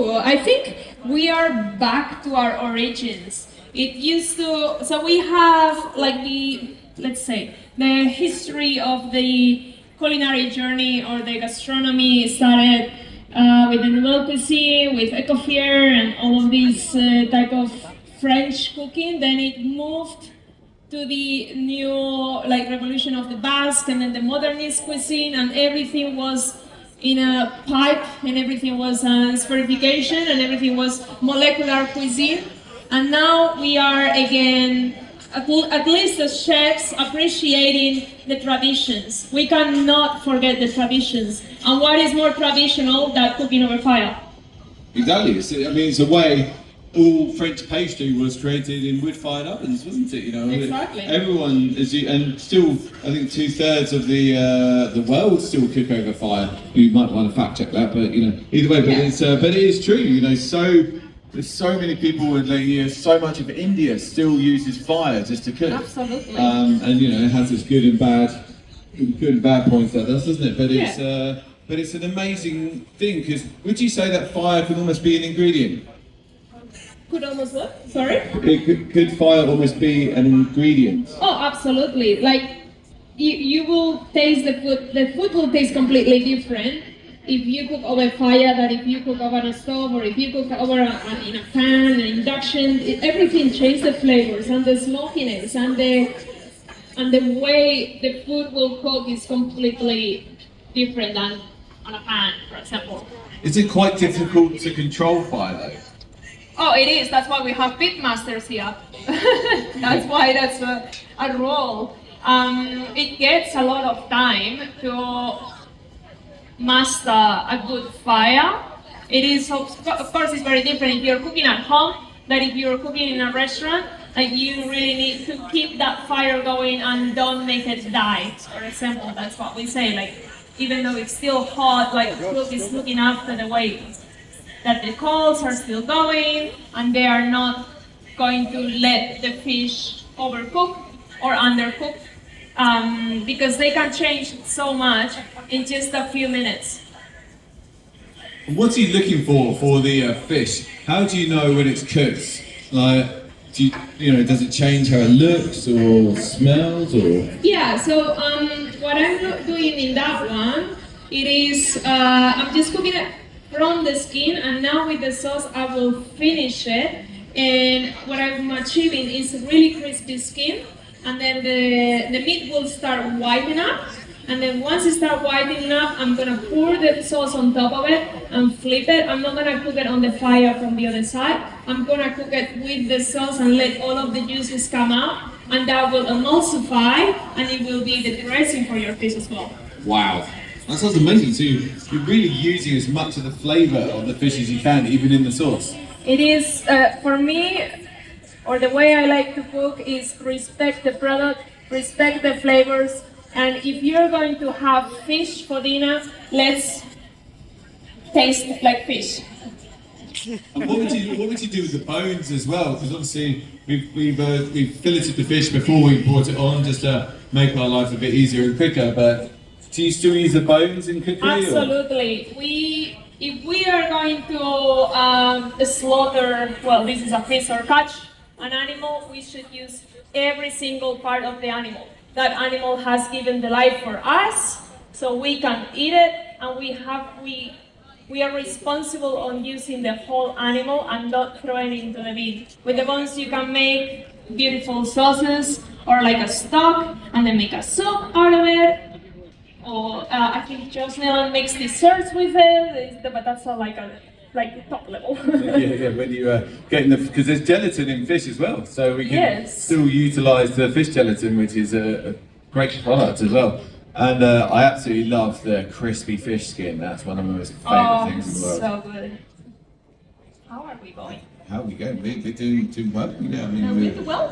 true. I think we are back to our origins. It used to, so we have like the, let's say, the history of the culinary journey or the gastronomy started with the nouvelle cuisine, with Ecofier and all of these type of French cooking. Then it moved to the new like revolution of the Basque and then the modernist cuisine, and everything was in a pipe and everything was spherification and everything was molecular cuisine. And now we are again, at least as chefs, appreciating the traditions. We cannot forget the traditions. And what is more traditional than cooking over fire? Exactly. I mean, it's a way all French pastry was created in wood-fired ovens, wasn't it? You know, exactly. Everyone, and still, I think 2/3 of the world still cook over fire. You might want to fact check that, but you know, either way. But it is true. You know, there's so many people, and so much of India still uses fire just to cook. Absolutely. And you know, it has its good and bad points like this, doesn't it? But it's an amazing thing, because would you say that fire can almost be an ingredient? Could almost what? Sorry? Could fire almost be an ingredient? Oh, absolutely. Like, you will taste the food. The food will taste completely different if you cook over fire than if you cook over a stove, or if you cook over in a pan, an induction. Everything changes the flavors and the smokiness and the way the food will cook is completely different than on a pan, for example. Is it quite difficult to control fire though? Oh, it is. That's why we have pitmasters here. That's why that's a role. It gets a lot of time to master a good fire. It is, of course, it's very different if you're cooking at home than if you're cooking in a restaurant. Like, you really need to keep that fire going and don't make it die. For example, that's what we say. Like, even though it's still hot, like, the cook is looking after the way that the coals are still going, and they are not going to let the fish overcook or undercook, because they can change so much in just a few minutes. What's he looking for the fish? How do you know when it's cooked? Like, does it change how it looks or smells or? Yeah. So what I'm doing in that one, it is I'm just cooking it from the skin, and now with the sauce I will finish it, and what I'm achieving is really crispy skin, and then the meat will start whitening up, and then once it starts whitening up, I'm gonna pour the sauce on top of it and flip it. I'm not gonna cook it on the fire from the other side. I'm gonna cook it with the sauce and let all of the juices come out, and that will emulsify, and it will be the dressing for your fish as well. Wow. That sounds amazing. So you're really using as much of the flavour of the fish as you can, even in the sauce. It is, for me, or the way I like to cook is respect the product, respect the flavors, and if you're going to have fish for dinner, let's taste like fish. And what would you do with the bones as well? Because obviously we've filleted the fish before we brought it on, just to make our life a bit easier and quicker. But do you still use the bones in cookery? Absolutely. If we are going to slaughter, well, this is a fish or catch an animal, we should use every single part of the animal. That animal has given the life for us, so we can eat it, and we are responsible on using the whole animal and not throwing it into the bin. With the bones, you can make beautiful sauces or like a stock, and then make a soup out of it. Or I think Jocelyn makes desserts with it, but that's not like the top level. yeah, when you getting because there's gelatin in fish as well, so we can still utilise the fish gelatin, which is a great product as well. And I absolutely love the crispy fish skin. That's one of my most favourite things in the world. So good. How are we going? How are we going? We're doing well. Yeah, I mean, well.